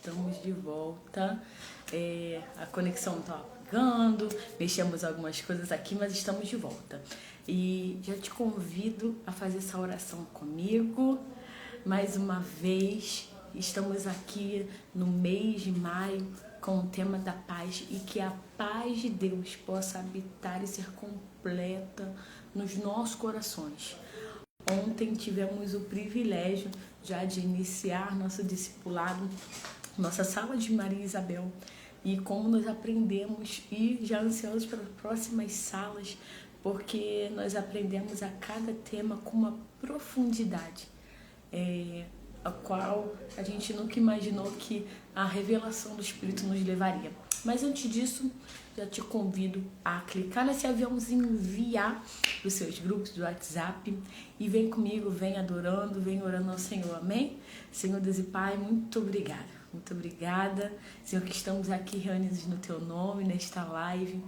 Estamos de volta. A conexão não estava pegando, mexemos algumas coisas aqui, mas estamos de volta. E já te convido a fazer essa oração comigo. Mais uma vez, estamos aqui no mês de maio com o tema da paz e que a paz de Deus possa habitar e ser completa nos nossos corações. Ontem tivemos o privilégio já de iniciar nosso discipulado, nossa sala de Maria Isabel, e como nós aprendemos e já ansiosos para as próximas salas, porque nós aprendemos a cada tema com uma profundidade, a qual a gente nunca imaginou que a revelação do Espírito nos levaria. Mas antes disso, já te convido a clicar nesse aviãozinho, enviar para os seus grupos do WhatsApp e vem comigo, vem adorando, vem orando ao Senhor, amém? Senhor Deus e Pai, muito obrigada, Senhor, que estamos aqui reunidos no Teu nome, nesta live.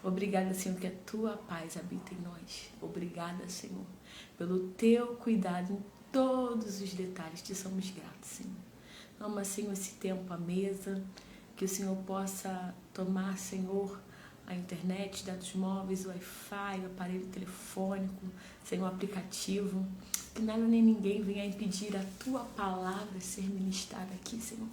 Obrigada, Senhor, que a Tua paz habita em nós. Obrigada, Senhor, pelo Teu cuidado em todos os detalhes. Te somos gratos, Senhor. Ama, Senhor, esse tempo à mesa, que o Senhor possa tomar, Senhor, a internet, dados móveis, o Wi-Fi, o aparelho telefônico, Senhor, o aplicativo, que nada nem ninguém venha impedir a Tua palavra ser ministrada aqui, Senhor.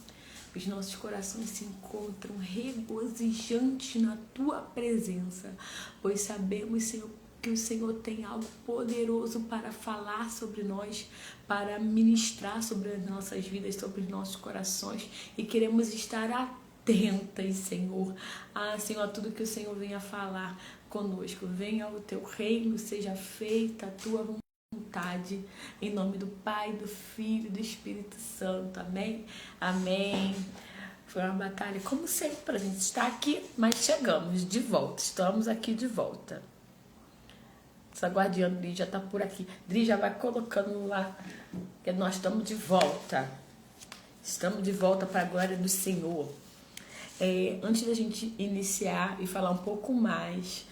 Os nossos corações se encontram regozijantes na Tua presença, pois sabemos, Senhor, que o Senhor tem algo poderoso para falar sobre nós, para ministrar sobre as nossas vidas, sobre os nossos corações, e queremos estar atentas, Senhor, Senhor, a tudo que o Senhor venha falar conosco. Venha o Teu reino, seja feita a Tua vontade, em nome do Pai, do Filho e do Espírito Santo, amém? Amém. Foi uma batalha, como sempre, para a gente estar aqui, mas chegamos de volta, estamos aqui de volta. Essa guardiã Dri já está por aqui. Dri já vai colocando lá, que nós estamos de volta. Estamos de volta para a glória do Senhor. Antes da gente iniciar e falar um pouco mais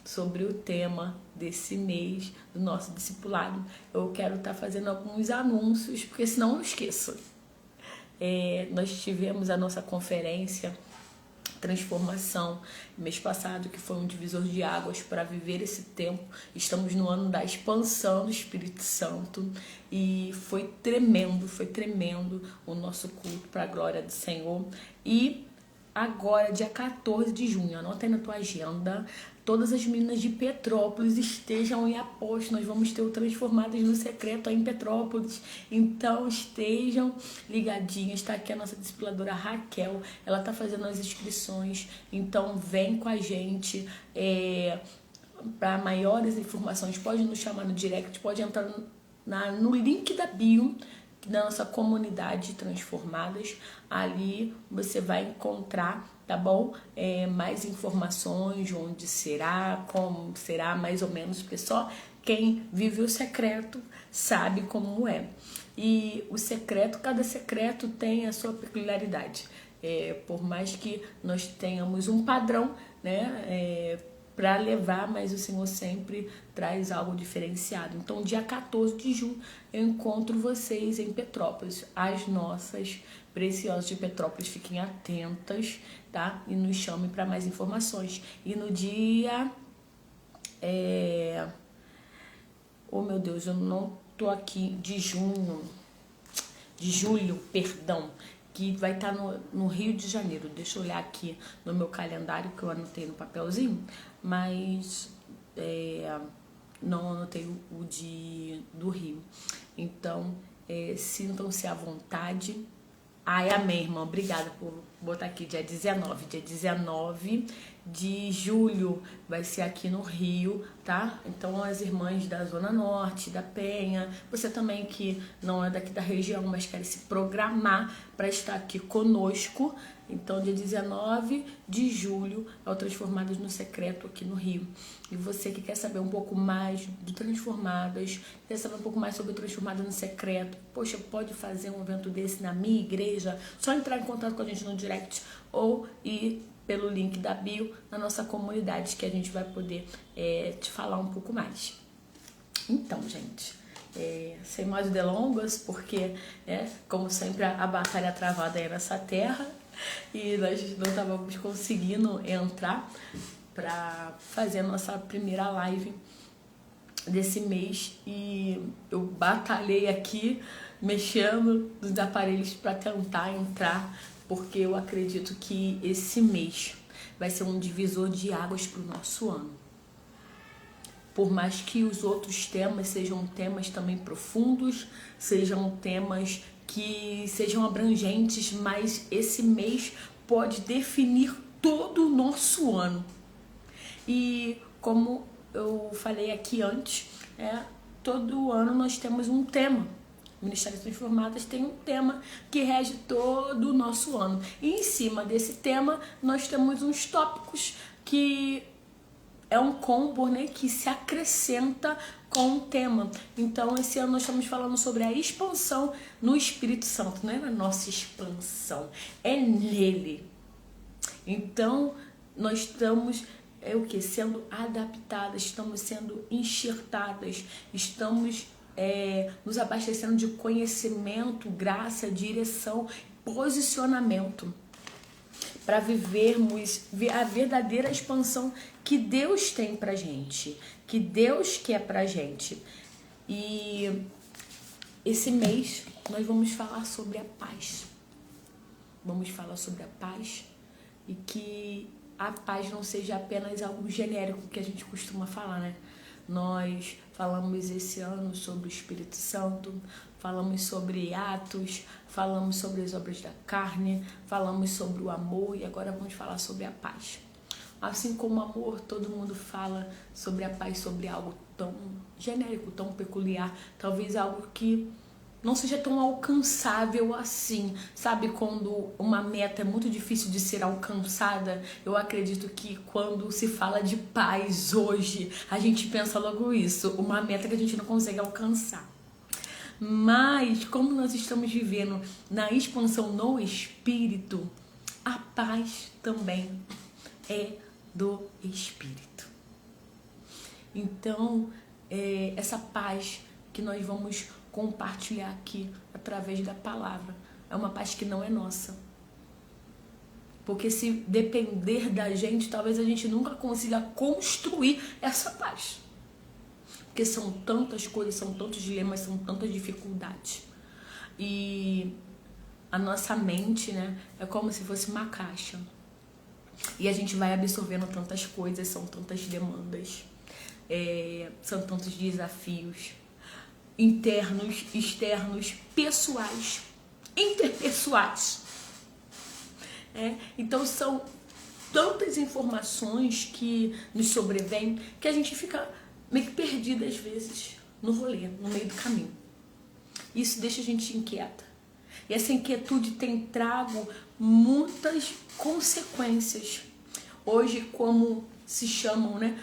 sobre o tema desse mês do nosso discipulado, eu quero estar fazendo alguns anúncios, porque senão eu esqueço. Nós tivemos a nossa conferência Transformação mês passado, que foi um divisor de águas para viver esse tempo. Estamos no ano da expansão do Espírito Santo e foi tremendo o nosso culto para a glória do Senhor. E agora, dia 14 de junho, anota aí na tua agenda, todas as meninas de Petrópolis estejam em aposto. Nós vamos ter o Transformadas no Secreto aí em Petrópolis. Então estejam ligadinhas. Está aqui a nossa discipuladora Raquel. Ela está fazendo as inscrições. Então vem com a gente. Para maiores informações, pode nos chamar no direct, pode entrar no link da bio da nossa comunidade Transformadas. Ali você vai encontrar, tá bom? Mais informações, onde será, como será, mais ou menos, porque só quem vive o secreto sabe como é. E o secreto, cada secreto tem a sua peculiaridade. Por mais que nós tenhamos um padrão, né? Para levar, mas o Senhor sempre traz algo diferenciado. Então, dia 14 de junho, eu encontro vocês em Petrópolis. As nossas preciosas de Petrópolis, fiquem atentas, tá? E nos chamem para mais informações. E no dia... Oh, meu Deus, eu não tô aqui. De julho, perdão, que vai estar no Rio de Janeiro. Deixa eu olhar aqui no meu calendário, que eu anotei no papelzinho, mas não anotei o do Rio. Então, sintam-se à vontade. Amém, irmã. Obrigada por botar aqui, dia 19. Dia 19 de julho vai ser aqui no Rio, tá? Então, as irmãs da Zona Norte, da Penha, você também que não é daqui da região, mas quer se programar para estar aqui conosco. Então, dia 19 de julho é o Transformadas no Secreto aqui no Rio. E você que quer saber um pouco mais do Transformadas, quer saber um pouco mais sobre o Transformadas no Secreto, poxa, pode fazer um evento desse na minha igreja, só entrar em contato com a gente no direct ou ir pelo link da bio na nossa comunidade, que a gente vai poder te falar um pouco mais. Então, gente, sem mais delongas, porque, como sempre, a batalha travada é nessa terra e nós não estávamos conseguindo entrar para fazer a nossa primeira live desse mês, e eu batalhei aqui mexendo nos aparelhos para tentar entrar, porque eu acredito que esse mês vai ser um divisor de águas para o nosso ano. Por mais que os outros temas sejam temas também profundos, sejam temas que sejam abrangentes, mas esse mês pode definir todo o nosso ano. E como eu falei aqui antes, todo ano nós temos um tema. O Ministério Transformadas tem um tema que rege todo o nosso ano. E em cima desse tema nós temos uns tópicos que é um combo, né, que se acrescenta com o tema. Então, esse ano nós estamos falando sobre a expansão no Espírito Santo. Não é a nossa expansão, é nele. Então, nós estamos sendo adaptadas, estamos sendo enxertadas, estamos nos abastecendo de conhecimento, graça, direção, posicionamento, para vivermos a verdadeira expansão que Deus tem pra gente, que Deus quer pra gente. E esse mês nós vamos falar sobre a paz. Vamos falar sobre a paz, e que a paz não seja apenas algo genérico que a gente costuma falar, né? Nós falamos esse ano sobre o Espírito Santo, falamos sobre Atos, falamos sobre as obras da carne, falamos sobre o amor, e agora vamos falar sobre a paz. Assim como o amor, todo mundo fala sobre a paz, sobre algo tão genérico, tão peculiar, talvez algo que não seja tão alcançável assim, sabe? Quando uma meta é muito difícil de ser alcançada, eu acredito que quando se fala de paz hoje, a gente pensa logo isso, uma meta que a gente não consegue alcançar. Mas como nós estamos vivendo na expansão no Espírito, a paz também é do Espírito. Então, essa paz que nós vamos compartilhar aqui através da palavra é uma paz que não é nossa. Porque se depender da gente, talvez a gente nunca consiga construir essa paz. Porque são tantas coisas, são tantos dilemas, são tantas dificuldades. E a nossa mente, né, é como se fosse uma caixa. E a gente vai absorvendo tantas coisas, são tantas demandas, são tantos desafios internos, externos, pessoais, interpessoais. Então são tantas informações que nos sobrevêm que a gente fica meio que perdida às vezes no rolê, no meio do caminho. Isso deixa a gente inquieta. E essa inquietude tem trago muitas consequências. Hoje, como se chamam, né?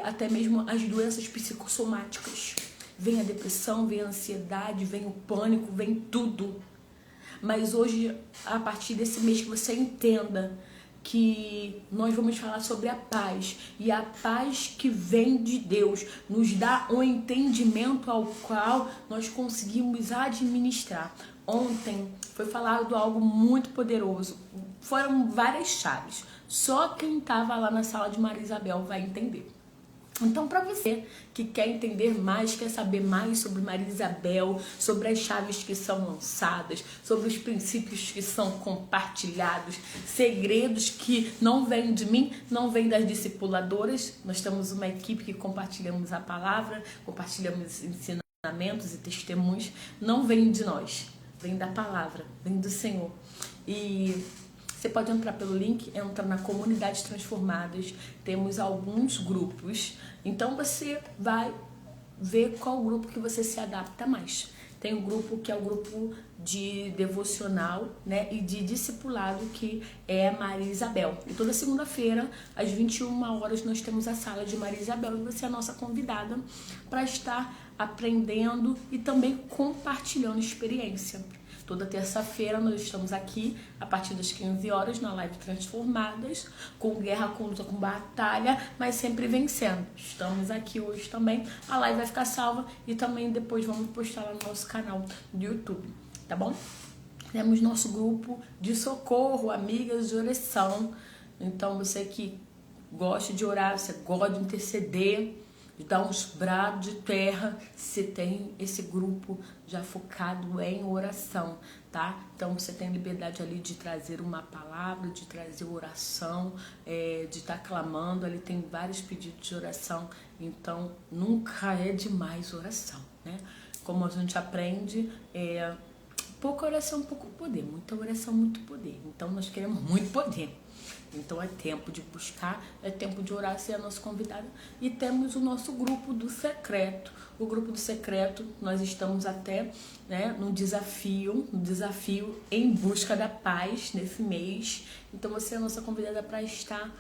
Até mesmo as doenças psicossomáticas. Vem a depressão, vem a ansiedade, vem o pânico, vem tudo. Mas hoje, a partir desse mês, que você entenda que nós vamos falar sobre a paz. E a paz que vem de Deus nos dá um entendimento ao qual nós conseguimos administrar. Ontem foi falado algo muito poderoso. Foram várias chaves. Só quem estava lá na sala de Maria Isabel vai entender. Então, para você que quer entender mais, quer saber mais sobre Maria Isabel, sobre as chaves que são lançadas, sobre os princípios que são compartilhados, segredos que não vêm de mim, não vêm das discipuladoras. Nós temos uma equipe que compartilhamos a palavra, compartilhamos ensinamentos e testemunhos. Não vem de nós, vem da palavra, vem do Senhor. E você pode entrar pelo link, entra na Comunidade Transformadas, temos alguns grupos, então você vai ver qual grupo que você se adapta mais. Tem um grupo que é o grupo de devocional, né, e de discipulado, que é Maria Isabel. E toda segunda-feira, às 21 horas, nós temos a sala de Maria Isabel, e você é a nossa convidada para estar aprendendo e também compartilhando experiência. Toda terça-feira nós estamos aqui a partir das 15 horas na live Transformadas, com guerra, com luta, com batalha, mas sempre vencendo. Estamos aqui hoje também, a live vai ficar salva e também depois vamos postar lá no nosso canal do YouTube, tá bom? Temos nosso grupo de socorro, amigas de oração. Então você que gosta de orar, você gosta de interceder, de dar uns brados de terra, você tem esse grupo já focado em oração, tá? Então você tem liberdade ali de trazer uma palavra, de trazer oração, de estar clamando, ali tem vários pedidos de oração, então nunca é demais oração, né? Como a gente aprende, pouca oração, pouco poder, muita oração, muito poder, então nós queremos muito poder. Então é tempo de buscar, é tempo de orar, ser a nossa convidada. E temos o nosso grupo do secreto. O grupo do secreto, nós estamos até, né, no desafio em busca da paz nesse mês. Então você é a nossa convidada para estar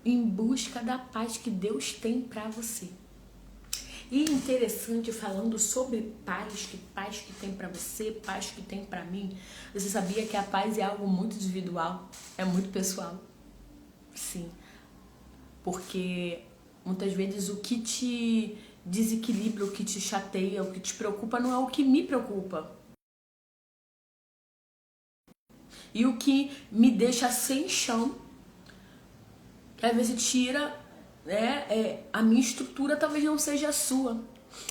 em busca da paz que Deus tem para você. E interessante, falando sobre paz que tem para você, paz que tem para mim. Você sabia que a paz é algo muito individual, é muito pessoal? Sim, porque muitas vezes o que te desequilibra, o que te chateia, o que te preocupa não é o que me preocupa. E o que me deixa sem chão, que às vezes tira, né, a minha estrutura talvez não seja a sua.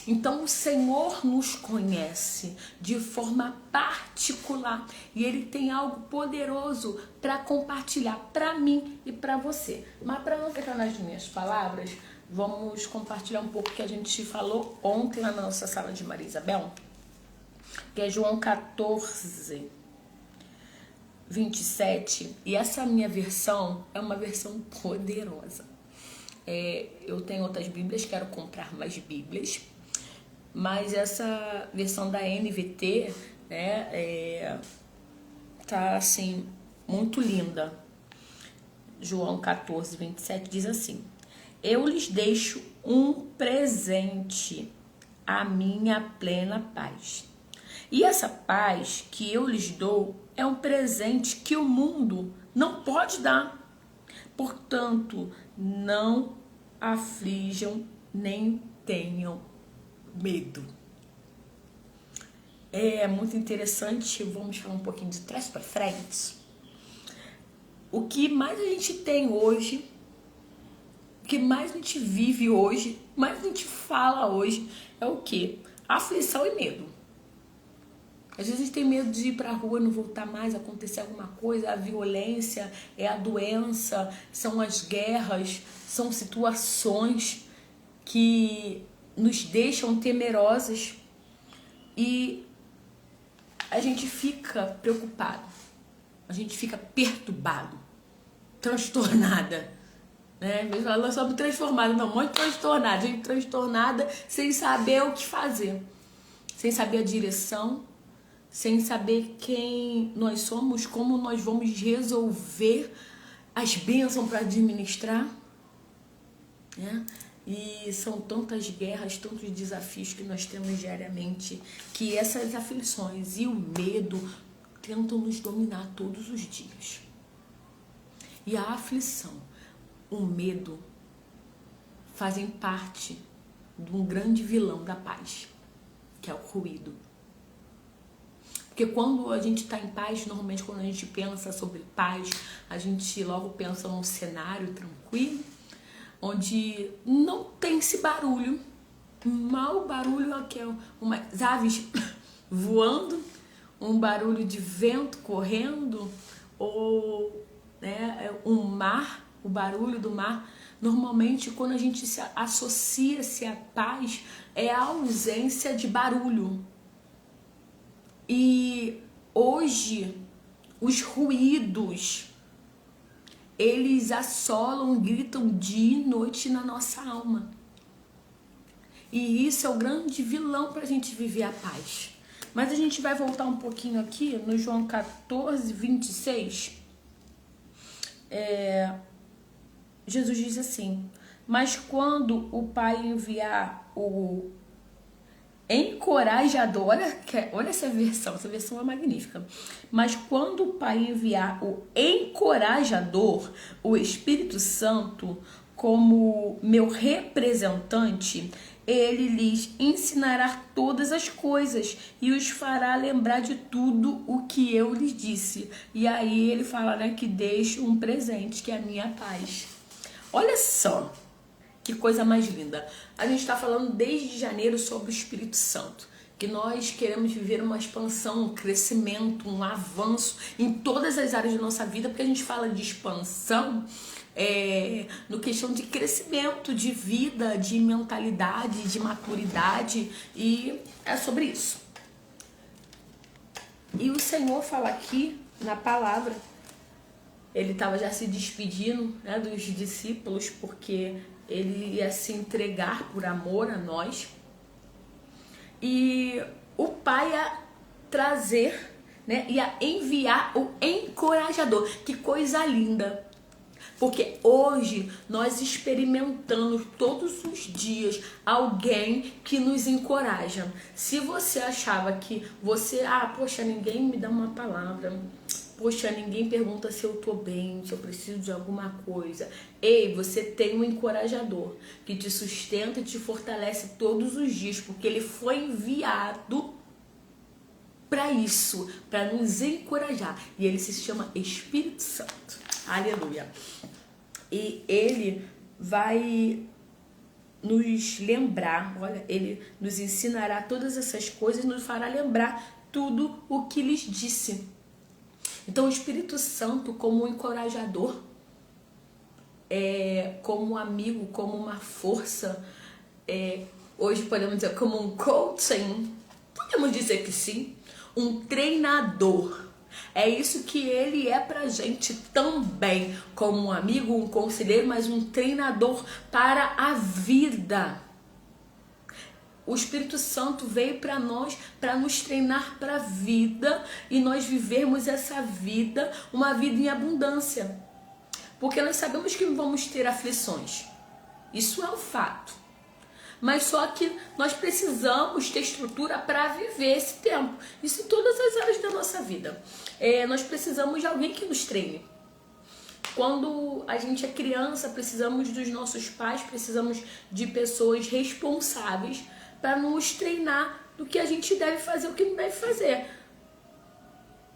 Então o Senhor nos conhece de forma particular e Ele tem algo poderoso para compartilhar para mim e para você. Mas para não ficar nas minhas palavras, vamos compartilhar um pouco que a gente falou ontem lá na nossa sala de Maria Isabel, que é João 14, 27. E essa minha versão é uma versão poderosa. Eu tenho outras bíblias, quero comprar mais bíblias, mas essa versão da NVT, né, tá assim, muito linda. João 14, 27 diz assim: eu lhes deixo um presente, a minha plena paz. E essa paz que eu lhes dou é um presente que o mundo não pode dar. Portanto, não aflijam nem tenham medo. É muito interessante, vamos falar um pouquinho de trás para frente. O que mais a gente tem hoje, o que mais a gente vive hoje, mais a gente fala hoje é o quê? Aflição e medo. Às vezes a gente tem medo de ir pra rua e não voltar mais, acontecer alguma coisa, a violência, a doença, são as guerras, são situações que nos deixam temerosas e a gente fica preocupado, a gente fica perturbado, transtornada, né? Mesmo falando sobre transformada, não, muito transtornada, gente transtornada sem saber o que fazer, sem saber a direção, sem saber quem nós somos, como nós vamos resolver as bênçãos para administrar, né? E são tantas guerras, tantos desafios que nós temos diariamente, que essas aflições e o medo tentam nos dominar todos os dias. E a aflição, o medo, fazem parte de um grande vilão da paz, que é o ruído. Porque quando a gente está em paz, normalmente quando a gente pensa sobre paz, a gente logo pensa num cenário tranquilo, onde não tem esse barulho, mau barulho, aqui é umas aves voando, um barulho de vento correndo, ou, né, um mar, o barulho do mar. Normalmente quando a gente associa-se à paz, é a ausência de barulho. E hoje, os ruídos, eles assolam, gritam dia e noite na nossa alma. E isso é o grande vilão para a gente viver a paz. Mas a gente vai voltar um pouquinho aqui no João 14, 26. Jesus diz assim: mas quando o Pai enviar o encorajador. Olha essa versão é magnífica. Mas quando o Pai enviar o encorajador, o Espírito Santo, como meu representante, ele lhes ensinará todas as coisas e os fará lembrar de tudo o que eu lhes disse. E aí ele fala, né, que deixo um presente, que é a minha paz. Olha só que coisa mais linda. A gente está falando desde janeiro sobre o Espírito Santo, que nós queremos viver uma expansão, um crescimento, um avanço em todas as áreas da nossa vida, porque a gente fala de expansão no questão de crescimento, de vida, de mentalidade, de maturidade, e é sobre isso. E o Senhor fala aqui na palavra, ele estava já se despedindo, né, dos discípulos, porque ele ia se entregar por amor a nós, e o Pai ia trazer, né, ia enviar o encorajador. Que coisa linda! Porque hoje nós experimentamos todos os dias alguém que nos encoraja. Se você achava que você, poxa, ninguém me dá uma palavra, poxa, ninguém pergunta se eu tô bem, se eu preciso de alguma coisa. Ei, você tem um encorajador que te sustenta e te fortalece todos os dias, porque ele foi enviado para isso, para nos encorajar. E ele se chama Espírito Santo. Aleluia. E ele vai nos lembrar, olha, ele nos ensinará todas essas coisas, nos fará lembrar tudo o que lhes disse. Então o Espírito Santo, como um encorajador, como um amigo, como uma força, hoje podemos dizer como um coaching, podemos dizer que sim, um treinador. É isso que ele é pra gente também, como um amigo, um conselheiro, mas um treinador para a vida. O Espírito Santo veio para nós, para nos treinar para a vida e nós vivermos essa vida, uma vida em abundância. Porque nós sabemos que vamos ter aflições. Isso é um fato. Mas só que nós precisamos ter estrutura para viver esse tempo. Isso em todas as áreas da nossa vida. Nós precisamos de alguém que nos treine. Quando a gente é criança, precisamos dos nossos pais, precisamos de pessoas responsáveis para nos treinar do que a gente deve fazer e o que não deve fazer.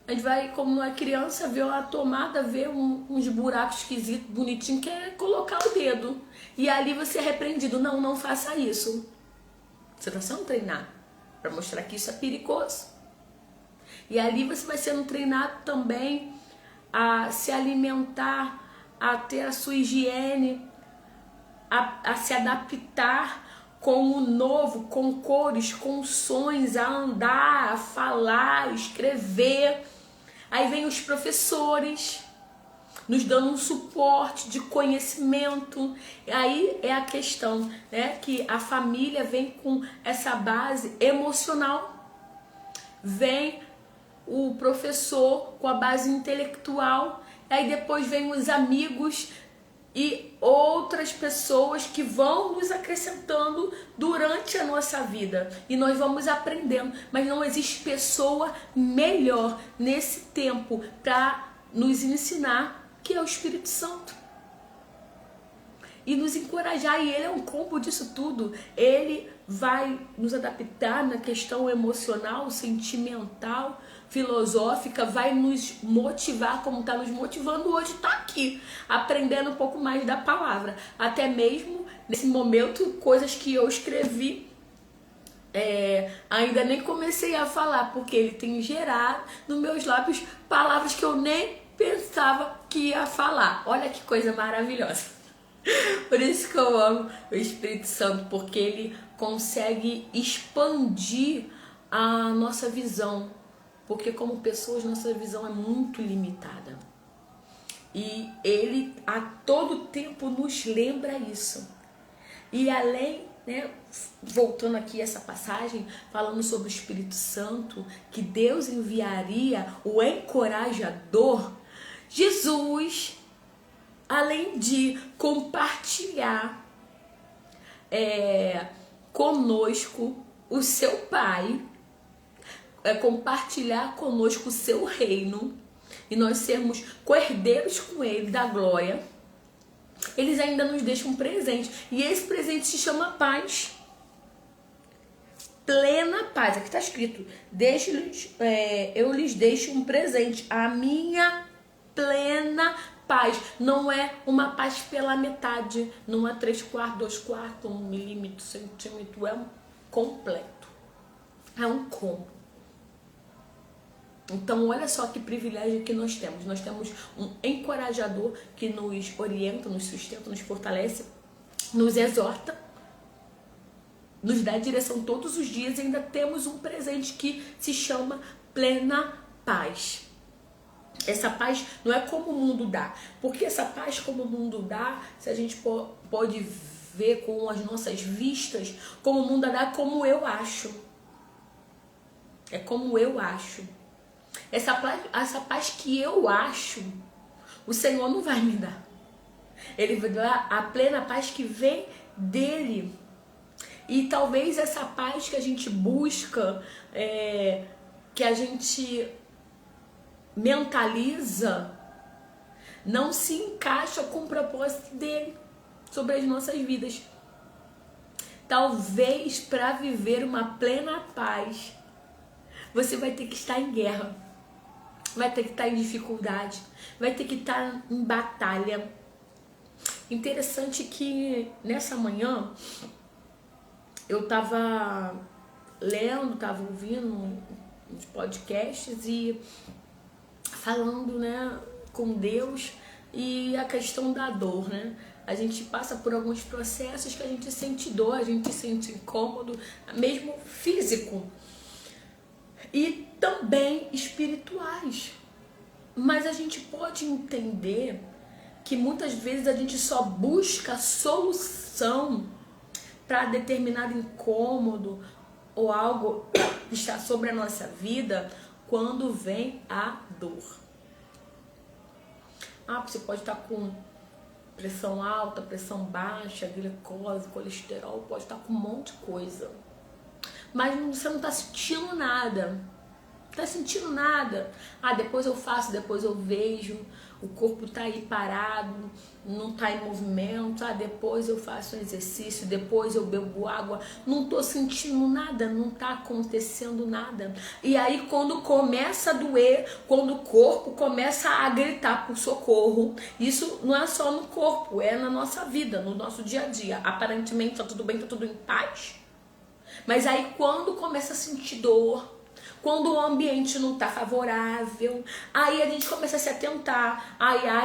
A gente vai, como é criança, ver uma tomada, ver uns buracos esquisitos, bonitinhos, quer colocar o dedo. E ali você é repreendido. Não, não faça isso. Você está sendo treinado para mostrar que isso é perigoso. E ali você vai sendo treinado também a se alimentar, a ter a sua higiene, a se adaptar com o novo, com cores, com sons, a andar, a falar, a escrever. Aí vem os professores nos dando um suporte de conhecimento. Aí é a questão, né, que a família vem com essa base emocional. Vem o professor com a base intelectual. Aí depois vem os amigos e outras pessoas que vão nos acrescentando durante a nossa vida. E nós vamos aprendendo. Mas não existe pessoa melhor nesse tempo para nos ensinar que é o Espírito Santo. E nos encorajar. E ele é um combo disso tudo. Ele vai nos adaptar na questão emocional, sentimental, filosófica, vai nos motivar como está nos motivando hoje, está aqui, aprendendo um pouco mais da palavra. Até mesmo nesse momento, coisas que eu escrevi, ainda nem comecei a falar, porque ele tem gerado nos meus lábios palavras que eu nem pensava que ia falar. Olha que coisa maravilhosa. Por isso que eu amo o Espírito Santo, porque ele consegue expandir a nossa visão. Porque como pessoas, nossa visão é muito limitada. E ele a todo tempo nos lembra isso. E além, né, voltando aqui essa passagem, falando sobre o Espírito Santo, que Deus enviaria o encorajador, Jesus, além de compartilhar conosco o seu Pai, compartilhar conosco o seu reino e nós sermos co-herdeiros com Ele da glória, eles ainda nos deixam um presente. E esse presente se chama paz. Plena paz. Aqui está escrito: eu lhes deixo um presente, a minha plena paz. Não é uma paz pela metade, não é 3/4, 2/4, 1 milímetro, centímetro, é um completo, é um combo. Então olha só que privilégio que nós temos. Nós temos um encorajador que nos orienta, nos sustenta, nos fortalece, nos exorta, nos dá direção todos os dias, e ainda temos um presente que se chama plena paz. Essa paz não é como o mundo dá, porque essa paz como o mundo dá, se a gente pode ver com as nossas vistas, como o mundo dá, como eu acho. É como eu acho. Essa paz que eu acho, o Senhor não vai me dar. Ele vai dar a plena paz que vem dele. E talvez essa paz que a gente busca, que a gente mentaliza, não se encaixa com o propósito dele sobre as nossas vidas. Talvez para viver uma plena paz, você vai ter que estar em guerra, vai ter que estar em dificuldade, vai ter que estar em batalha. Interessante que nessa manhã eu estava lendo, estava ouvindo uns podcasts e falando, né, com Deus, e a questão da dor, né? A gente passa por alguns processos que a gente sente dor, a gente sente incômodo, mesmo físico, e também espirituais. Mas a gente pode entender que muitas vezes a gente só busca solução para determinado incômodo ou algo que está sobre a nossa vida quando vem a dor. Você pode estar com pressão alta, pressão baixa, glicose, colesterol, pode estar com um monte de coisa. Mas você não está sentindo nada. Tá sentindo nada. Depois eu faço, depois eu vejo. O corpo tá aí parado, não tá em movimento. Depois eu faço um exercício, depois eu bebo água. Não tô sentindo nada, não tá acontecendo nada. E aí quando começa a doer, quando o corpo começa a gritar por socorro, isso não é só no corpo, é na nossa vida, no nosso dia a dia. Aparentemente tá tudo bem, tá tudo em paz. Mas aí quando começa a sentir dor, quando o ambiente não está favorável, aí a gente começa a se atentar.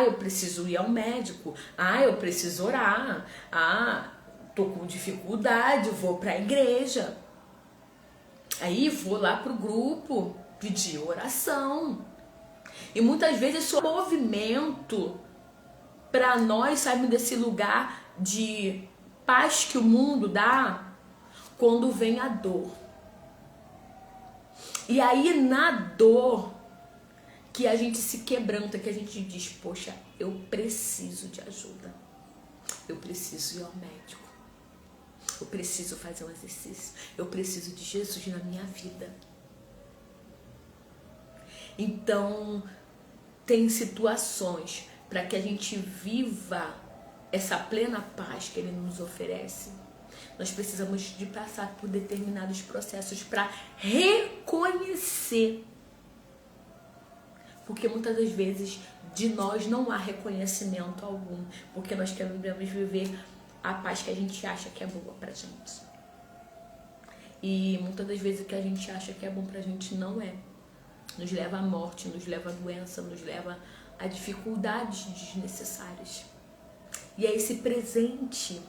Eu preciso ir ao médico. Eu preciso orar. Tô com dificuldade, vou para a igreja. Aí vou lá pro grupo pedir oração. E muitas vezes esse movimento para nós sairmos desse lugar de paz que o mundo dá quando vem a dor. E aí na dor que a gente se quebranta, que a gente diz, poxa, eu preciso de ajuda. Eu preciso ir ao médico. Eu preciso fazer um exercício. Eu preciso de Jesus na minha vida. Então, tem situações para que a gente viva essa plena paz que Ele nos oferece. Nós precisamos de passar por determinados processos para reconhecer. Porque muitas das vezes de nós não há reconhecimento algum. Porque nós queremos viver a paz que a gente acha que é boa pra gente. E muitas das vezes o que a gente acha que é bom pra gente não é. Nos leva à morte, nos leva à doença, nos leva a dificuldades desnecessárias. E é esse presente,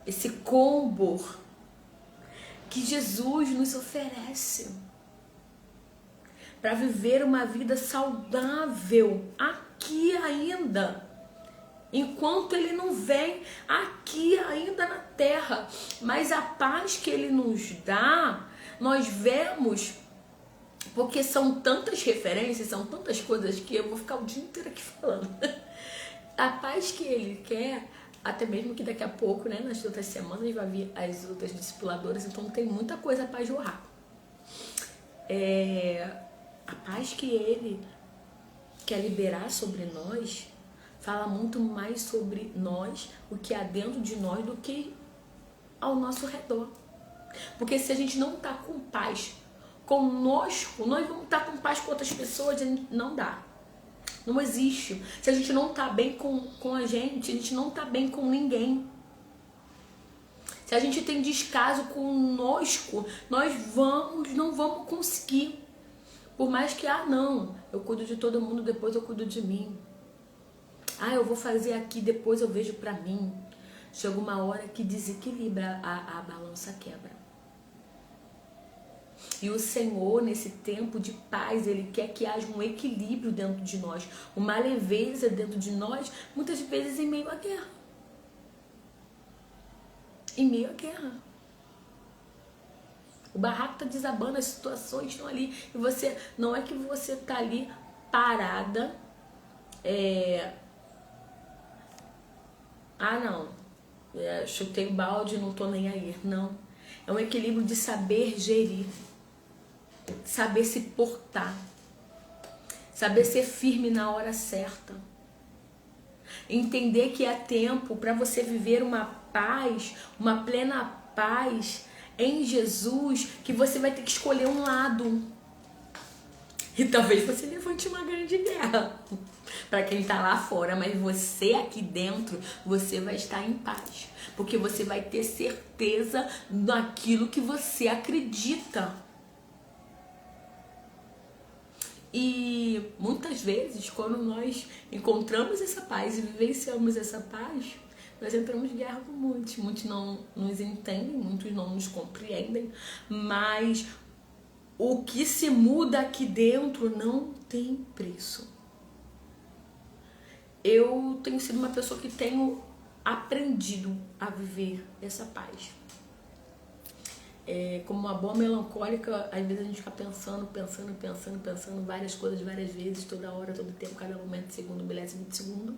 esse combo que Jesus nos oferece para viver uma vida saudável aqui ainda, enquanto Ele não vem aqui ainda na terra. Mas a paz que Ele nos dá, nós vemos, porque são tantas referências, são tantas coisas que eu vou ficar o dia inteiro aqui falando. A paz que Ele quer, até mesmo que daqui a pouco, né, nas outras semanas vai vir as outras discipuladoras, então tem muita coisa para jorrar. A paz que ele quer liberar sobre nós fala muito mais sobre nós, o que há dentro de nós, do que ao nosso redor. Porque se a gente não tá com paz conosco, nós vamos estar com paz com outras pessoas, não dá. Não existe. Se a gente não tá bem com a gente não tá bem com ninguém. Se a gente tem descaso conosco, nós não vamos conseguir. Por mais que, não, eu cuido de todo mundo, depois eu cuido de mim. Eu vou fazer aqui, depois eu vejo pra mim. Chega uma hora que desequilibra, a balança quebra. E o Senhor, nesse tempo de paz, Ele quer que haja um equilíbrio dentro de nós, uma leveza dentro de nós, muitas vezes em meio à guerra. Em meio à guerra. O barraco está desabando, as situações estão ali, e você, não é que você está ali parada, chutei o balde, não tô nem aí. Não. É um equilíbrio de saber gerir, saber se portar, saber ser firme na hora certa. Entender que é tempo para você viver uma paz, uma plena paz em Jesus, que você vai ter que escolher um lado. E talvez você levante uma grande guerra para quem tá lá fora, mas você aqui dentro, você vai estar em paz, porque você vai ter certeza naquilo que você acredita. E muitas vezes, quando nós encontramos essa paz e vivenciamos essa paz, nós entramos em guerra com muitos. Muitos não nos entendem, muitos não nos compreendem, mas o que se muda aqui dentro não tem preço. Eu tenho sido uma pessoa que tenho aprendido a viver essa paz. Como uma boa melancólica, às vezes a gente fica pensando várias coisas, várias vezes, toda hora, todo tempo, cada momento, segundo, milésimo de segundo.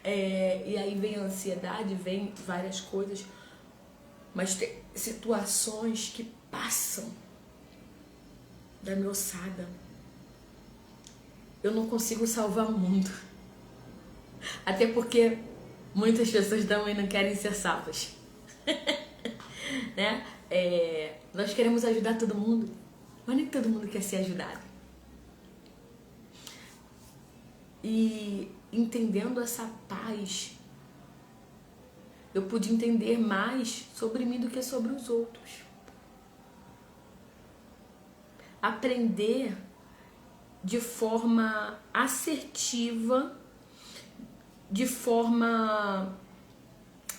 E aí vem a ansiedade, vem várias coisas, mas tem situações que passam da minha ossada. Eu não consigo salvar o mundo. Até porque muitas pessoas também não querem ser salvas. Né? Nós queremos ajudar todo mundo, mas nem todo mundo quer ser ajudado. E entendendo essa paz, eu pude entender mais sobre mim do que sobre os outros. Aprender de forma assertiva, de forma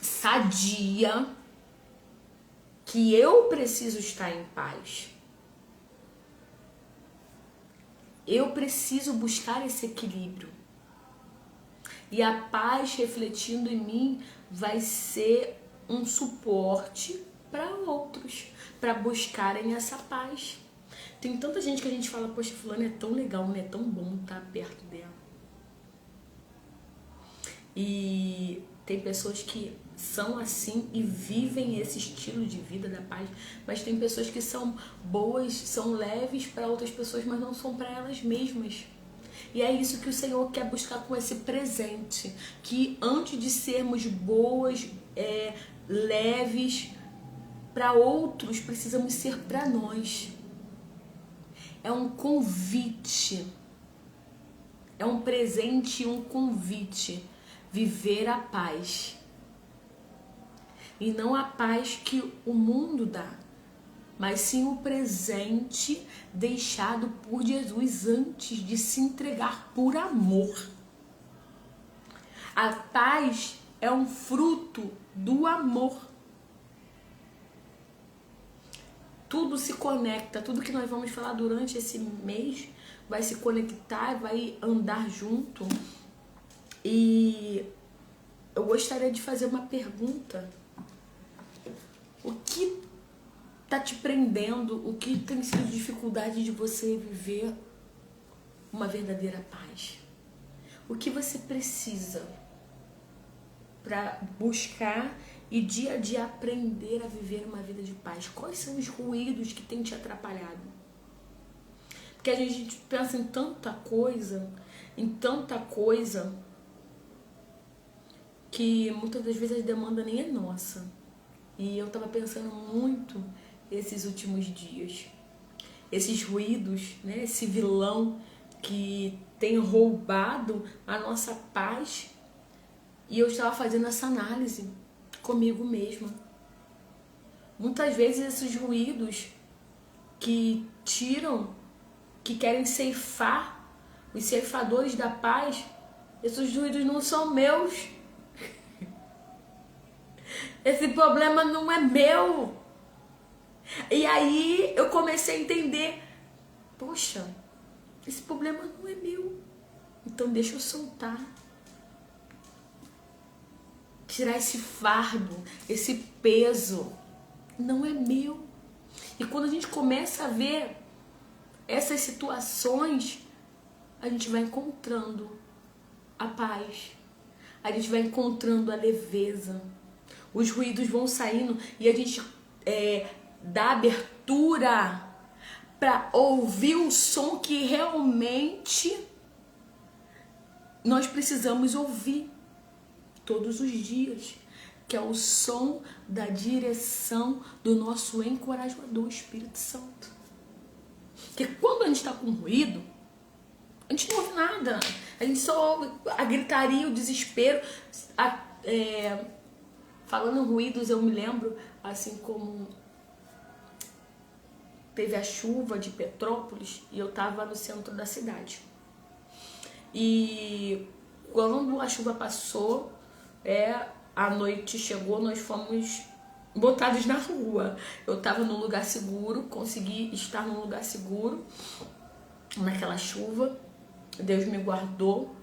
sadia, que eu preciso estar em paz. Eu preciso buscar esse equilíbrio. E a paz refletindo em mim vai ser um suporte para outros, para buscarem essa paz. Tem tanta gente que a gente fala, poxa, fulano é tão legal, né? É tão bom estar perto dela. E tem pessoas que são assim e vivem esse estilo de vida da paz, mas tem pessoas que são boas, são leves para outras pessoas, mas não são para elas mesmas. E é isso que o Senhor quer buscar com esse presente, que antes de sermos boas, leves para outros, precisamos ser para nós. É um convite, é um presente e um convite, viver a paz. E não a paz que o mundo dá, mas sim o presente deixado por Jesus antes de se entregar por amor. A paz é um fruto do amor. Tudo se conecta, tudo que nós vamos falar durante esse mês vai se conectar, vai andar junto. E eu gostaria de fazer uma pergunta. O que está te prendendo? O que tem sido dificuldade de você viver uma verdadeira paz? O que você precisa para buscar e dia a dia aprender a viver uma vida de paz? Quais são os ruídos que têm te atrapalhado? Porque a gente pensa em tanta coisa que muitas das vezes a demanda nem é nossa. E eu tava pensando muito esses últimos dias. Esses ruídos, né? Esse vilão que tem roubado a nossa paz. E eu estava fazendo essa análise comigo mesma. Muitas vezes esses ruídos que tiram, que querem ceifar, os ceifadores da paz, esses ruídos não são meus. Esse problema não é meu. E aí eu comecei a entender, poxa, esse problema não é meu. Então deixa eu soltar. Tirar esse fardo, esse peso, não é meu. E quando a gente começa a ver essas situações, a gente vai encontrando a paz, a gente vai encontrando a leveza, os ruídos vão saindo e a gente dá abertura para ouvir o som que realmente nós precisamos ouvir todos os dias, que é o som da direção do nosso encorajador, Espírito Santo. Porque quando a gente está com ruído, a gente não ouve nada, a gente só ouve a gritaria, o desespero. Falando em ruídos, eu me lembro, assim como teve a chuva de Petrópolis e eu estava no centro da cidade. E quando a chuva passou, a noite chegou, nós fomos botados na rua. Eu estava num lugar seguro, consegui estar num lugar seguro naquela chuva. Deus me guardou.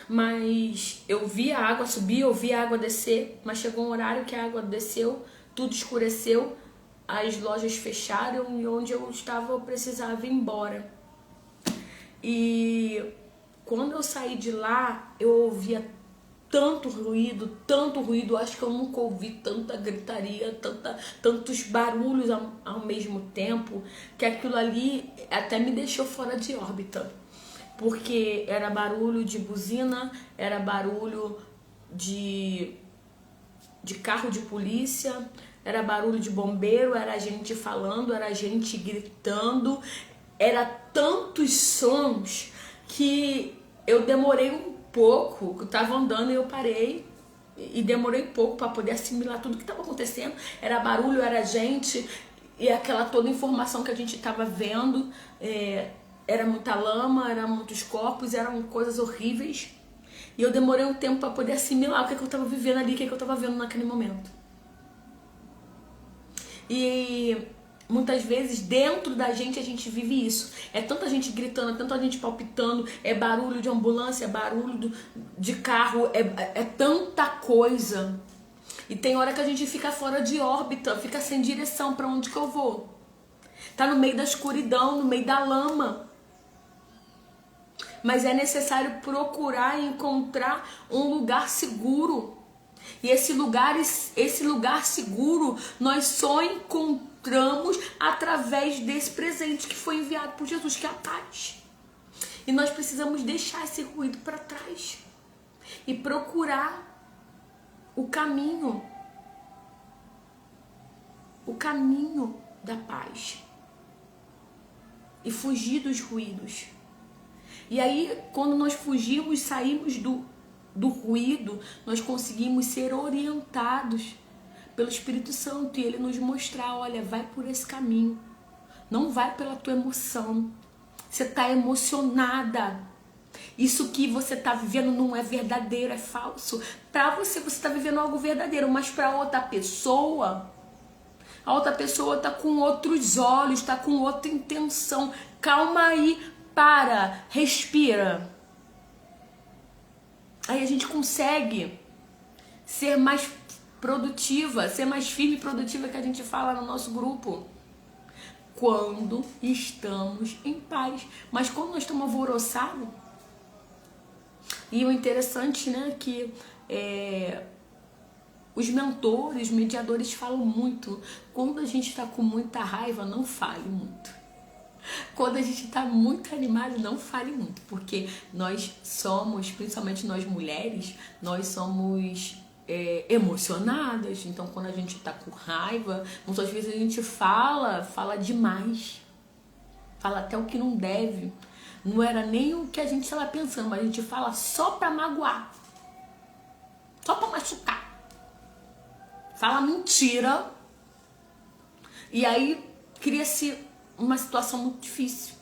Mas eu vi a água subir, eu vi a água descer, mas chegou um horário que a água desceu, tudo escureceu, as lojas fecharam e onde eu estava eu precisava ir embora. E quando eu saí de lá, eu ouvia tanto ruído, acho que eu nunca ouvi tanta gritaria, tantos barulhos ao mesmo tempo, que aquilo ali até me deixou fora de órbita. Porque era barulho de buzina, era barulho de carro de polícia, era barulho de bombeiro, era gente falando, era gente gritando, era tantos sons que eu demorei um pouco, eu estava andando e eu parei e demorei um pouco para poder assimilar tudo que estava acontecendo. Era barulho, era gente e aquela toda informação que a gente estava vendo, era muita lama, eram muitos corpos, eram coisas horríveis. E eu demorei um tempo para poder assimilar o que eu estava vivendo ali, o que eu estava vendo naquele momento. E muitas vezes dentro da gente a gente vive isso. É tanta gente gritando, é tanta gente palpitando, é barulho de ambulância, é barulho de carro, é tanta coisa. E tem hora que a gente fica fora de órbita, fica sem direção para onde que eu vou. Tá no meio da escuridão, no meio da lama. Mas é necessário procurar e encontrar um lugar seguro. E esse lugar seguro nós só encontramos através desse presente que foi enviado por Jesus, que é a paz. E nós precisamos deixar esse ruído para trás e procurar o caminho da paz e fugir dos ruídos. E aí, quando nós fugimos, saímos do ruído, nós conseguimos ser orientados pelo Espírito Santo e Ele nos mostrar, olha, vai por esse caminho, não vai pela tua emoção, você está emocionada, isso que você está vivendo não é verdadeiro, é falso. Para você está vivendo algo verdadeiro, mas para outra pessoa, a outra pessoa está com outros olhos, está com outra intenção. Calma aí, para, respira. Aí a gente consegue ser mais produtiva, ser mais firme e produtiva, que a gente fala no nosso grupo, quando estamos em paz. Mas quando nós estamos alvoroçados, e o interessante, né, que os mentores, mediadores falam muito. Quando a gente está com muita raiva, não fale muito. Quando a gente está muito animado, não fale muito. Porque nós somos, principalmente nós mulheres, nós somos emocionadas. Então, quando a gente está com raiva, muitas vezes a gente fala demais. Fala até o que não deve. Não era nem o que a gente estava pensando, mas a gente fala só para magoar. Só para machucar. Fala mentira. E aí cria-se uma situação muito difícil.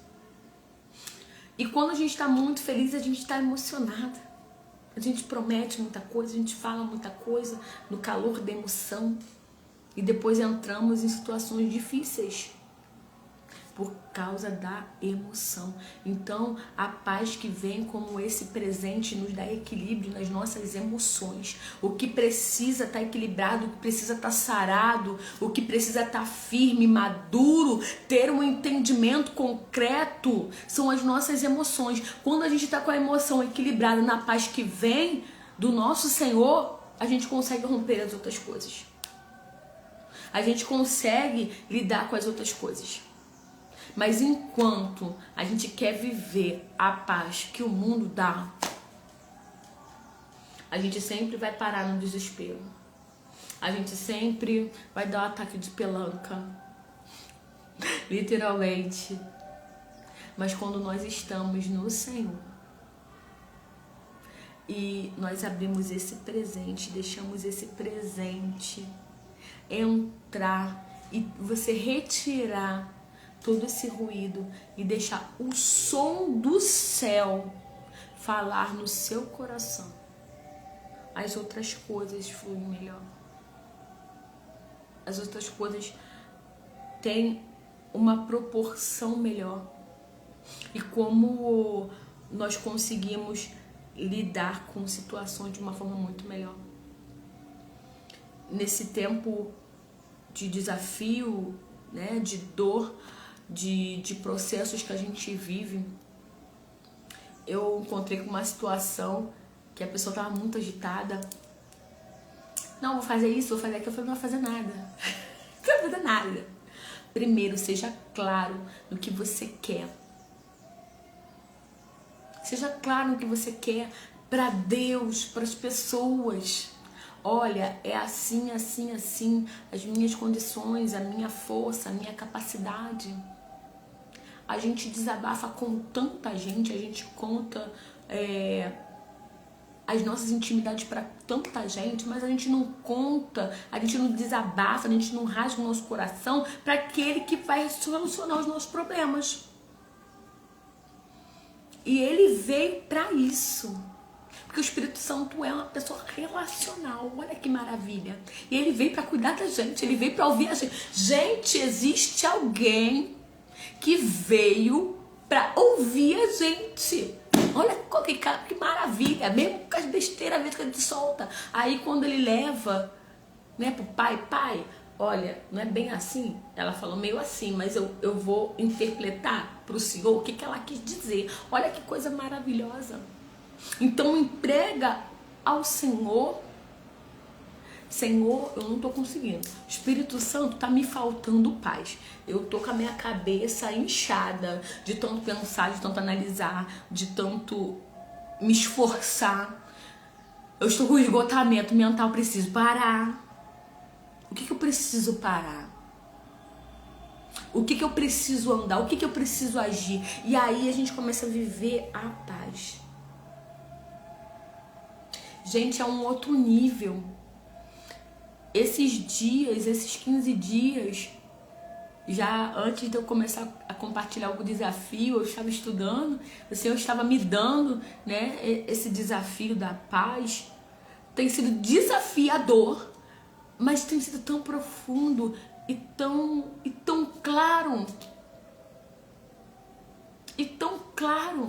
E quando a gente está muito feliz, a gente está emocionada. A gente promete muita coisa, a gente fala muita coisa no calor da emoção. E depois entramos em situações difíceis por causa da emoção. Então, a paz que vem como esse presente nos dá equilíbrio nas nossas emoções. O que precisa estar equilibrado, o que precisa estar sarado, o que precisa estar firme, maduro, ter um entendimento concreto, são as nossas emoções. Quando a gente está com a emoção equilibrada na paz que vem do nosso Senhor, a gente consegue romper as outras coisas. A gente consegue lidar com as outras coisas. Mas enquanto a gente quer viver a paz que o mundo dá, a gente sempre vai parar no desespero. A gente sempre vai dar um ataque de pelanca. Literalmente. Mas quando nós estamos no Senhor e nós abrimos esse presente, deixamos esse presente entrar e você retirar todo esse ruído e deixar o som do céu falar no seu coração, as outras coisas fluem melhor. As outras coisas têm uma proporção melhor. E como nós conseguimos lidar com situações de uma forma muito melhor. Nesse tempo de desafio, né, de dor, de processos que a gente vive, eu encontrei com uma situação que a pessoa estava muito agitada. Não, vou fazer isso, vou fazer aquilo. Eu falei, não vai fazer nada. Não vai fazer nada. Primeiro, seja claro no que você quer. Seja claro no que você quer para Deus, para as pessoas. Olha, é assim, assim, assim, as minhas condições, a minha força, a minha capacidade. A gente desabafa com tanta gente, a gente conta as nossas intimidades para tanta gente, mas a gente não conta, a gente não desabafa, a gente não rasga o nosso coração para aquele que vai solucionar os nossos problemas. E ele veio para isso. Porque o Espírito Santo é uma pessoa relacional. Olha que maravilha. E ele veio para cuidar da gente. Ele veio para ouvir a gente. Gente, existe alguém que veio para ouvir a gente. Olha que maravilha. Mesmo com as besteiras, às vezes que a gente solta. Aí quando ele leva, né, pro pai, olha, não é bem assim. Ela falou meio assim, mas eu vou interpretar pro senhor o que ela quis dizer. Olha que coisa maravilhosa. Então entrega ao Senhor. Senhor, eu não estou conseguindo. Espírito Santo, tá me faltando paz. Eu tô com a minha cabeça inchada de tanto pensar, de tanto analisar, de tanto me esforçar. Eu estou com esgotamento mental, preciso parar. O que eu preciso parar? O que eu preciso andar? O que eu preciso agir? E aí a gente começa a viver a paz. Gente, é um outro nível. Esses dias, esses 15 dias, já antes de eu começar a compartilhar o desafio, eu estava estudando, o Senhor estava me dando, né, esse desafio da paz. Tem sido desafiador, mas tem sido tão profundo e tão claro. E tão claro.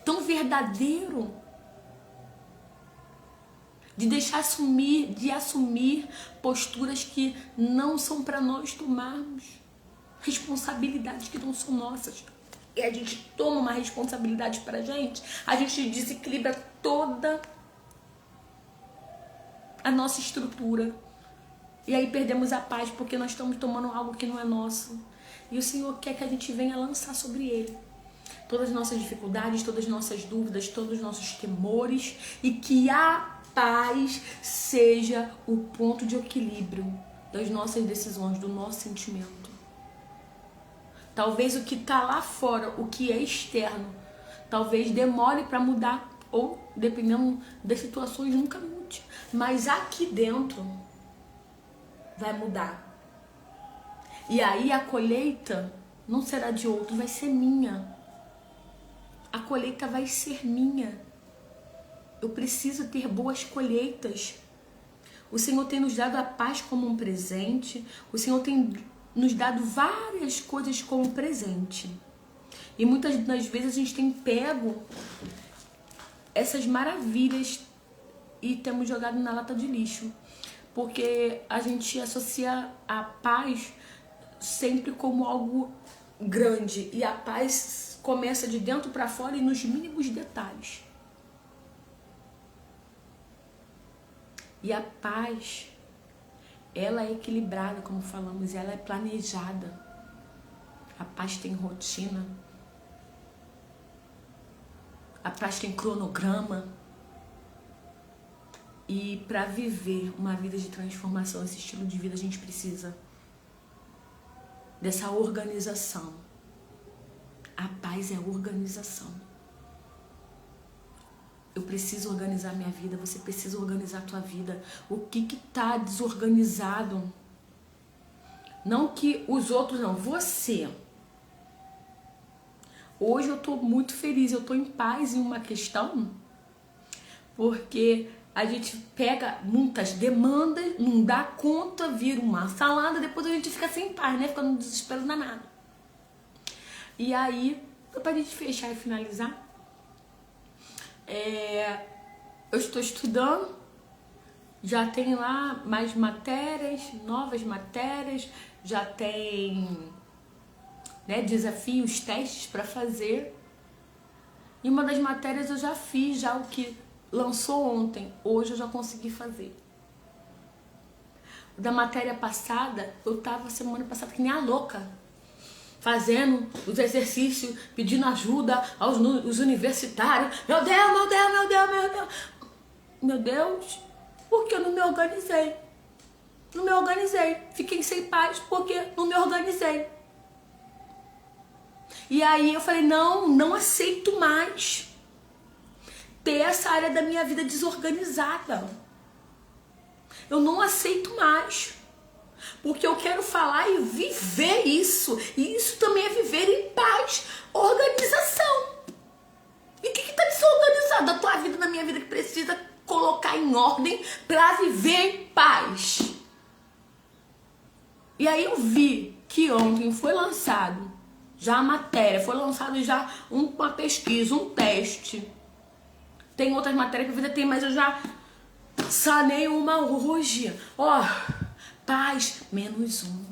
Tão verdadeiro. De assumir posturas que não são para nós tomarmos. Responsabilidades que não são nossas. E a gente toma uma responsabilidade pra gente, a gente desequilibra toda a nossa estrutura. E aí perdemos a paz porque nós estamos tomando algo que não é nosso. E o Senhor quer que a gente venha lançar sobre Ele todas as nossas dificuldades, todas as nossas dúvidas, todos os nossos temores, e que a paz seja o ponto de equilíbrio das nossas decisões, do nosso sentimento. Talvez o que está lá fora, o que é externo, talvez demore para mudar, ou dependendo das situações nunca mude. Mas aqui dentro vai mudar. E aí a colheita não será de outro, vai ser minha. A colheita vai ser minha. Eu preciso ter boas colheitas. O Senhor tem nos dado a paz como um presente. O Senhor tem nos dado várias coisas como presente. E muitas das vezes a gente tem pego essas maravilhas e temos jogado na lata de lixo. Porque a gente associa a paz sempre como algo grande. E a paz começa de dentro para fora e nos mínimos detalhes. E a paz, ela é equilibrada, como falamos, ela é planejada. A paz tem rotina. A paz tem cronograma. E para viver uma vida de transformação, esse estilo de vida, a gente precisa dessa organização. A paz é organização. Eu preciso organizar minha vida, você precisa organizar a tua vida. O que tá desorganizado? Não que os outros não, você. Hoje eu tô muito feliz, eu tô em paz em uma questão, porque a gente pega muitas demandas, não dá conta, vira uma salada, depois a gente fica sem paz, né? Fica num desespero danado. E aí, pra gente fechar e finalizar, eu estou estudando, já tem lá mais matérias, novas matérias, já tem, né, desafios, testes para fazer. E uma das matérias eu já fiz, já o que lançou ontem, hoje eu já consegui fazer. Da matéria passada, eu tava semana passada que nem a louca, fazendo os exercícios, pedindo ajuda aos universitários. Meu Deus, meu Deus, meu Deus, meu Deus. Meu Deus, porque eu não me organizei. Não me organizei. Fiquei sem paz porque não me organizei. E aí eu falei, não aceito mais ter essa área da minha vida desorganizada. Eu não aceito mais. Porque eu quero falar e viver isso. E isso também é viver em paz. Organização. E o que está desorganizado da tua vida, na minha vida, que precisa colocar em ordem para viver em paz? E aí eu vi que ontem foi lançado já a matéria, foi lançado já uma pesquisa, um teste. Tem outras matérias que a vida tem, mas eu já sanei uma hoje. Ó, paz, -1.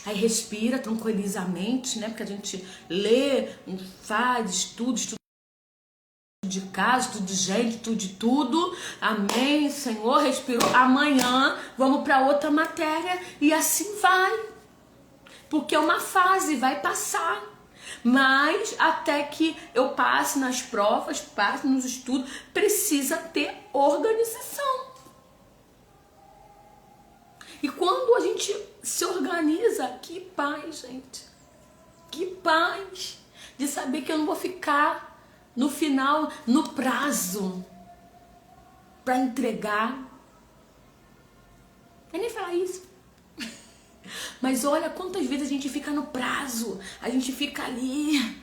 Aí respira, tranquiliza a mente, né? Porque a gente lê, faz, estudo de casa, estudo de gente, estudo de tudo. Amém, Senhor, respirou. Amanhã vamos para outra matéria e assim vai. Porque é uma fase, vai passar. Mas até que eu passe nas provas, passe nos estudos, precisa ter organização. E quando a gente se organiza, que paz, gente. Que paz de saber que eu não vou ficar no final, no prazo, para entregar. Eu nem falar isso. Mas olha quantas vezes a gente fica no prazo, a gente fica ali,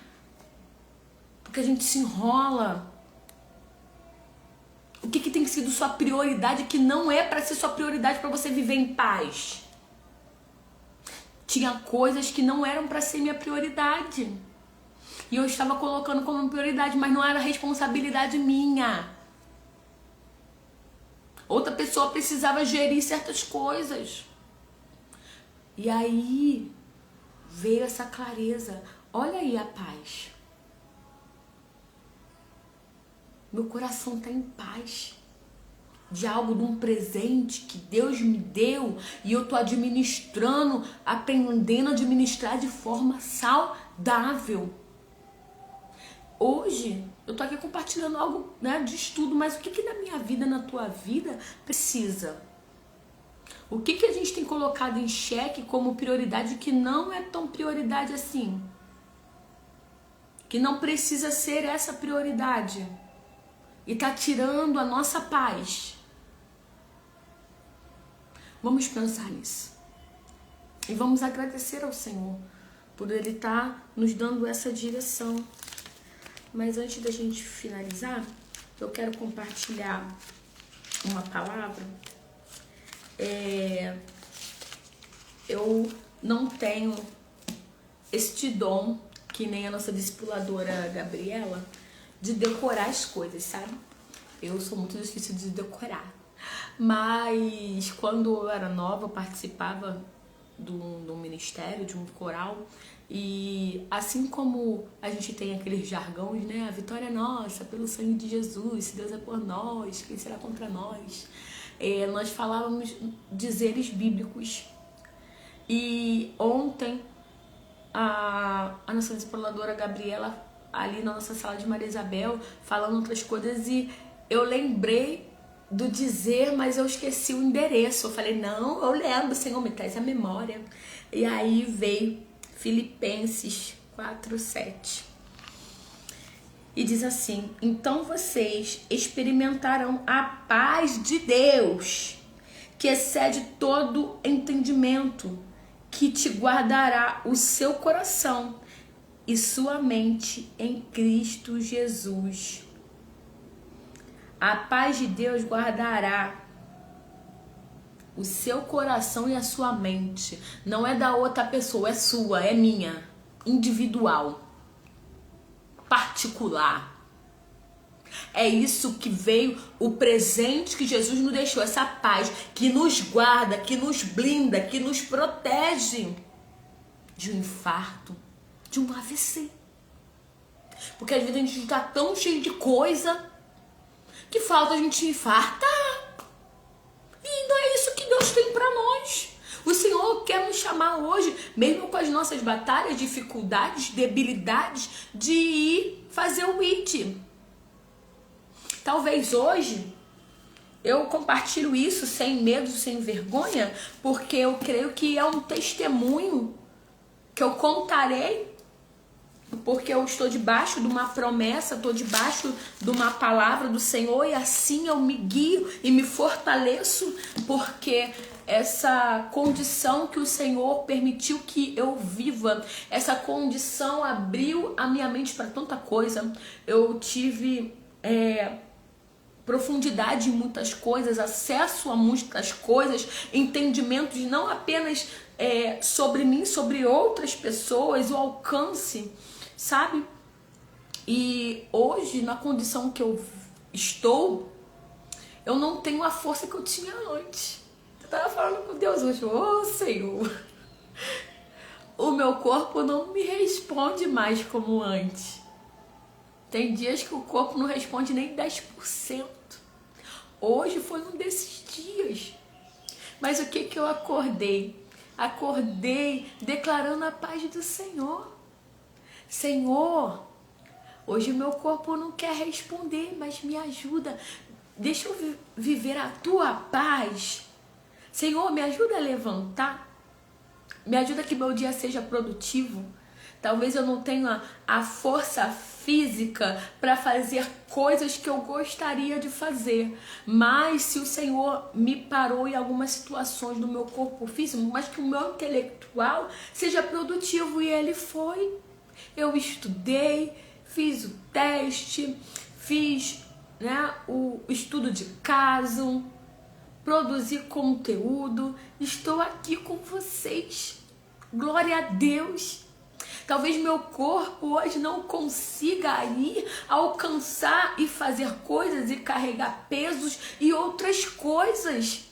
porque a gente se enrola. O que tem sido sua prioridade que não é para ser sua prioridade para você viver em paz? Tinha coisas que não eram para ser minha prioridade. E eu estava colocando como prioridade, mas não era responsabilidade minha. Outra pessoa precisava gerir certas coisas. E aí veio essa clareza. Olha aí a paz. Meu coração está em paz. de algo, de um presente que Deus me deu e eu tô administrando, aprendendo a administrar de forma saudável. Hoje eu tô aqui compartilhando algo, né, de estudo, mas o que na minha vida, na tua vida precisa? O que a gente tem colocado em xeque como prioridade que não é tão prioridade assim? Que não precisa ser essa prioridade e tá tirando a nossa paz. Vamos pensar nisso. E vamos agradecer ao Senhor por Ele estar nos dando essa direção. Mas antes da gente finalizar, eu quero compartilhar uma palavra. Eu não tenho este dom, que nem a nossa discipuladora Gabriela, de decorar as coisas, sabe? Eu sou muito difícil de decorar. Mas quando eu era nova, eu participava de um ministério, de um coral. E assim como a gente tem aqueles jargões, né? A vitória é nossa, pelo sangue de Jesus, se Deus é por nós, quem será contra nós? Nós falávamos dizeres bíblicos. E ontem a nossa discipuladora Gabriela, ali na nossa sala de Maria Isabel, falando outras coisas, e eu lembrei do dizer, mas eu esqueci o endereço. Eu falei, não, eu lembro, Senhor, me traz a memória. E aí veio Filipenses 4:7. E diz assim: então vocês experimentarão a paz de Deus, que excede todo entendimento, que te guardará o seu coração e sua mente em Cristo Jesus. A paz de Deus guardará o seu coração e a sua mente. Não é da outra pessoa, é sua, é minha, individual, particular. É isso que veio, o presente que Jesus nos deixou, essa paz que nos guarda, que nos blinda, que nos protege de um infarto, de um AVC. Porque às vezes a gente está tão cheio de coisa que falta a gente infartar. E não é isso que Deus tem para nós. O Senhor quer nos chamar hoje, mesmo com as nossas batalhas, dificuldades, debilidades, de ir fazer o IT. Talvez hoje eu compartilho isso sem medo, sem vergonha, porque eu creio que é um testemunho que eu contarei, porque eu estou debaixo de uma promessa, estou debaixo de uma palavra do Senhor, e assim eu me guio e me fortaleço, porque essa condição que o Senhor permitiu que eu viva, essa condição abriu a minha mente para tanta coisa. Eu tive profundidade em muitas coisas, acesso a muitas coisas, entendimentos não apenas sobre mim, sobre outras pessoas, o alcance, sabe? E hoje, na condição que eu estou, eu não tenho a força que eu tinha antes. Eu tava falando com Deus hoje, ô Senhor, o meu corpo não me responde mais como antes. Tem dias que o corpo não responde nem 10%. Hoje foi um desses dias. Mas o que eu acordei? Acordei declarando a paz do Senhor. Senhor, hoje o meu corpo não quer responder, mas me ajuda. Deixa eu viver a tua paz. Senhor, me ajuda a levantar. Me ajuda que meu dia seja produtivo. Talvez eu não tenha a força física para fazer coisas que eu gostaria de fazer. Mas se o Senhor me parou em algumas situações do meu corpo físico, mas que o meu intelectual seja produtivo, e ele foi. Eu estudei, fiz o teste, fiz, o estudo de caso, produzi conteúdo, estou aqui com vocês. Glória a Deus. Talvez meu corpo hoje não consiga ir alcançar e fazer coisas e carregar pesos e outras coisas.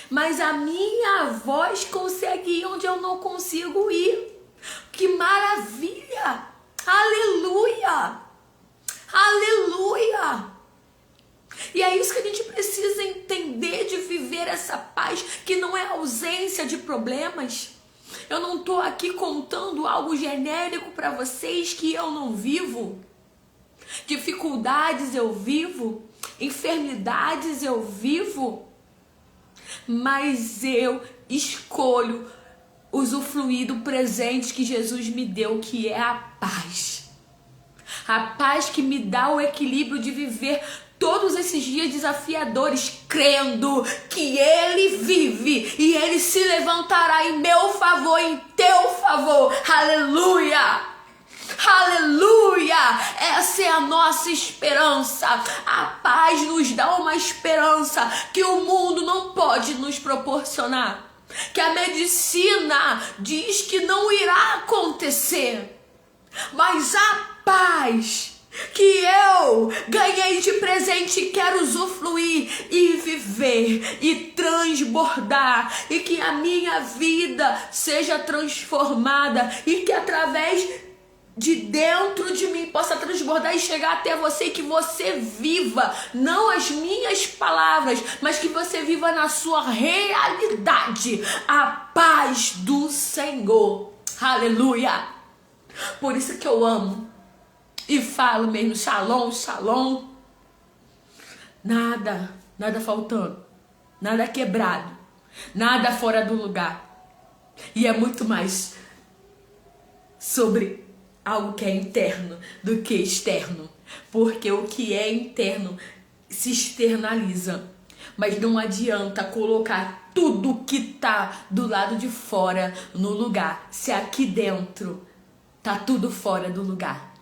Mas a minha voz consegue ir onde eu não consigo ir. Que maravilha! Aleluia! Aleluia! E é isso que a gente precisa entender, de viver essa paz, que não é ausência de problemas. Eu não estou aqui contando algo genérico para vocês que eu não vivo. Dificuldades eu vivo, enfermidades eu vivo, mas eu escolho usufruir do presente que Jesus me deu, que é a paz. A paz que me dá o equilíbrio de viver todos esses dias desafiadores, crendo que Ele vive e Ele se levantará em meu favor, em teu favor. Aleluia! Aleluia! Essa é a nossa esperança. A paz nos dá uma esperança que o mundo não pode nos proporcionar, que a medicina diz que não irá acontecer. Mas a paz que eu ganhei de presente e quero usufruir e viver e transbordar, e que a minha vida seja transformada e que através de dentro de mim possa transbordar e chegar até você, e que você viva não as minhas palavras, mas que você viva na sua realidade a paz do Senhor. Aleluia! Por isso que eu amo e falo mesmo, shalom, shalom. Nada faltando, nada quebrado, nada fora do lugar. E é muito mais sobre algo que é interno do que externo, porque o que é interno se externaliza, mas não adianta colocar tudo que tá do lado de fora no lugar, se aqui dentro tá tudo fora do lugar.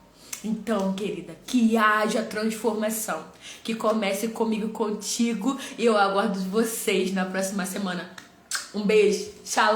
Então, querida, que haja transformação, que comece comigo, contigo, e eu aguardo vocês na próxima semana. Um beijo, shalom.